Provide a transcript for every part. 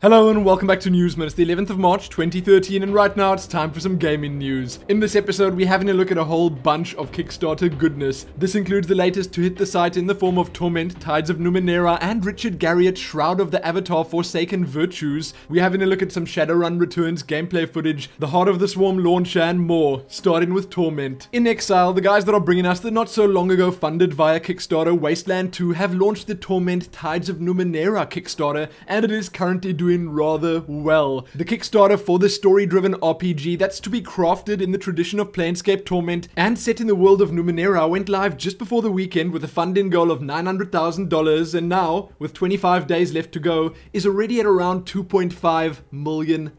Hello and welcome back to Newsmin. It's the 11th of March 2013 and right now it's time for some gaming news. In this episode we're having a look at a whole bunch of Kickstarter goodness. This includes the latest to hit the site in the form of Torment, Tides of Numenera and Richard Garriott, Shroud of the Avatar, Forsaken Virtues. We're having a look at some Shadowrun Returns gameplay footage, the Heart of the Swarm launch and more, starting with Torment. In Exile, the guys that are bringing us the not so long ago funded via Kickstarter Wasteland 2 have launched the Torment Tides of Numenera Kickstarter and it is currently doing rather well. The Kickstarter for the story-driven RPG that's to be crafted in the tradition of Planescape Torment and set in the world of Numenera went live just before the weekend with a funding goal of $900,000 and now, with 25 days left to go, is already at around $2.5 million.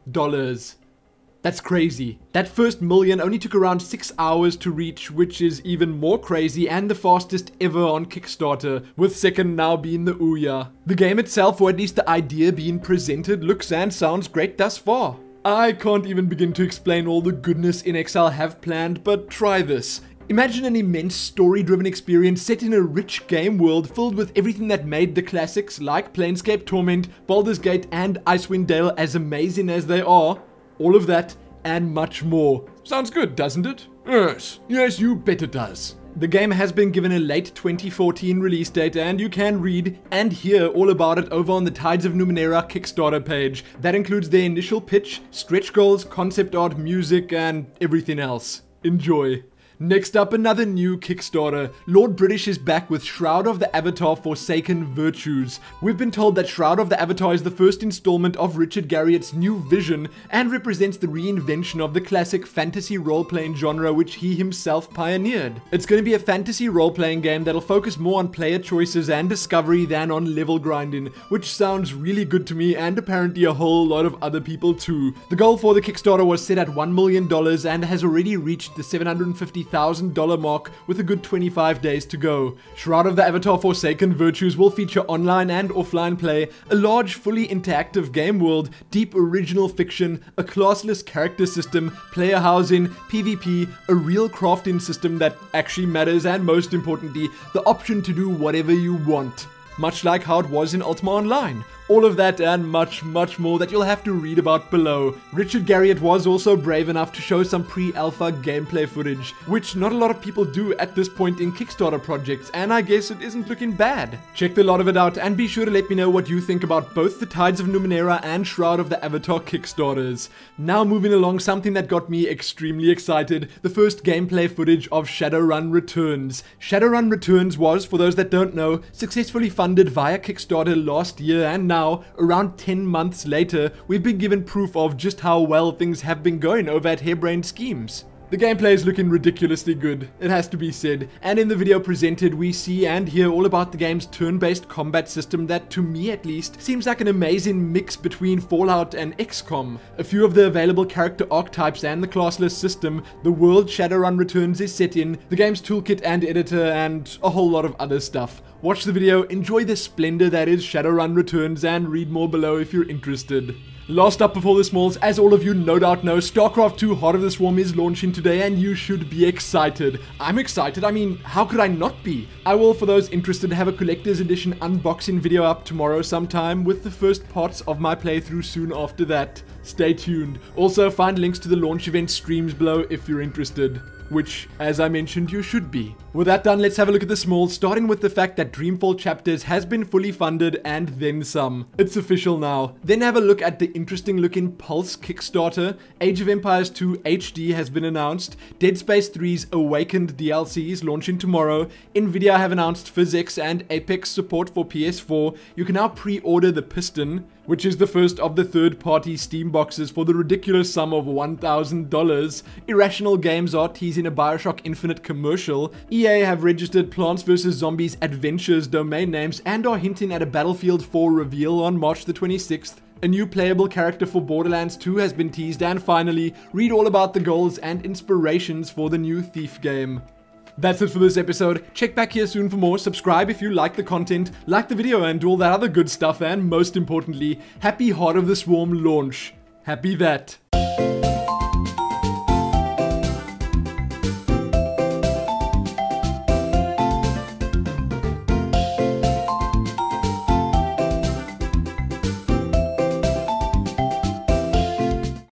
That's crazy. That first million only took around 6 hours to reach, which is even more crazy and the fastest ever on Kickstarter, with second now being the Ouya. The game itself, or at least the idea being presented, looks and sounds great thus far. I can't even begin to explain all the goodness In Exile have planned, but try this. Imagine an immense story-driven experience set in a rich game world filled with everything that made the classics like Planescape Torment, Baldur's Gate and Icewind Dale as amazing as they are. All of that and much more. Sounds good, doesn't it? Yes, you bet it does. The game has been given a late 2014 release date and you can read and hear all about it over on the Tides of Numenera Kickstarter page. That includes their initial pitch, stretch goals, concept art, music and everything else. Enjoy. Next up, another new Kickstarter. Lord British is back with Shroud of the Avatar, Forsaken Virtues. We've been told that Shroud of the Avatar is the first installment of Richard Garriott's new vision and represents the reinvention of the classic fantasy role-playing genre which he himself pioneered. It's going to be a fantasy role-playing game that'll focus more on player choices and discovery than on level grinding, which sounds really good to me and apparently a whole lot of other people too. The goal for the Kickstarter was set at $1 million and has already reached the $750,000 mark with a good 25 days to go. Shroud of the Avatar Forsaken Virtues will feature online and offline play, a large fully interactive game world, deep original fiction, a classless character system, player housing, PvP, a real crafting system that actually matters and most importantly, the option to do whatever you want. Much like how it was in Ultima Online. All of that and much more that you'll have to read about below. Richard Garriott was also brave enough to show some pre-alpha gameplay footage, which not a lot of people do at this point in Kickstarter projects, and I guess it isn't looking bad. Check the lot of it out and be sure to let me know what you think about both the Tides of Numenera and Shroud of the Avatar Kickstarters. Now moving along, something that got me extremely excited, the first gameplay footage of Shadowrun Returns. Shadowrun Returns was, for those that don't know, successfully funded via Kickstarter last year and now, around 10 months later, we've been given proof of just how well things have been going over at Harebrained Schemes. The gameplay is looking ridiculously good, it has to be said, and in the video presented we see and hear all about the game's turn-based combat system that, to me at least, seems like an amazing mix between Fallout and XCOM. A few of the available character archetypes and the classless system, the world Shadowrun Returns is set in, the game's toolkit and editor, and a whole lot of other stuff. Watch the video, enjoy the splendor that is Shadowrun Returns, and read more below if you're interested. Last up before the smalls, as all of you no doubt know, StarCraft II Heart of the Swarm is launching today and you should be excited. I'm excited, I mean, how could I not be? I will, for those interested, have a collector's edition unboxing video up tomorrow sometime with the first parts of my playthrough soon after that. Stay tuned. Also, find links to the launch event streams below if you're interested. Which, as I mentioned, you should be. With that done, let's have a look at the smalls, starting with the fact that Dreamfall Chapters has been fully funded and then some. It's official now. Then have a look at the interesting looking Pulse Kickstarter. Age of Empires 2 HD has been announced. Dead Space 3's Awakened DLC is launching tomorrow. Nvidia have announced Physics and Apex support for PS4. You can now pre-order the Piston, which is the first of the third-party Steam boxes for the ridiculous sum of $1,000. Irrational Games are teasing a Bioshock Infinite commercial. EA have registered Plants vs. Zombies Adventures domain names and are hinting at a Battlefield 4 reveal on March the 26th. A new playable character for Borderlands 2 has been teased, and finally, read all about the goals and inspirations for the new Thief game. That's it for this episode. Check back here soon for more. Subscribe if you like the content, like the video and all that other good stuff, and most importantly, happy Heart of the Swarm launch. Happy that.